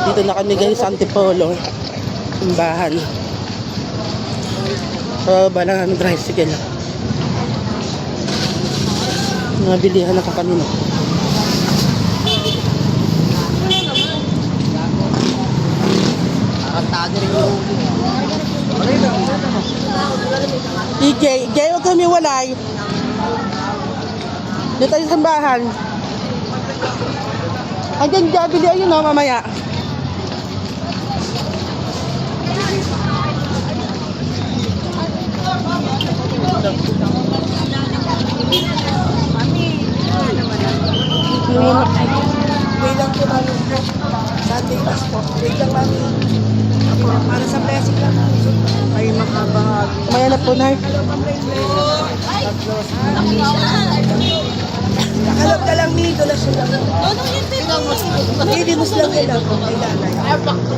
Dito na kami guys sa Antipolo. Simbahan. Pababa lang ang tricycle. Nabilihan na ka kanina. EJ, huwag kami walay. Dito tayo sa simbahan. Hanggang bili ayun o, mamaya. Wait lang po namin. Sunday last po. Wait lang namin. Para sa blessing lang namin. Ay, mahaba. Mamaya na po, Nay. Nakalap ka lang ni donasyon lang. Hindi, dinos lang nila. Ay, nanay.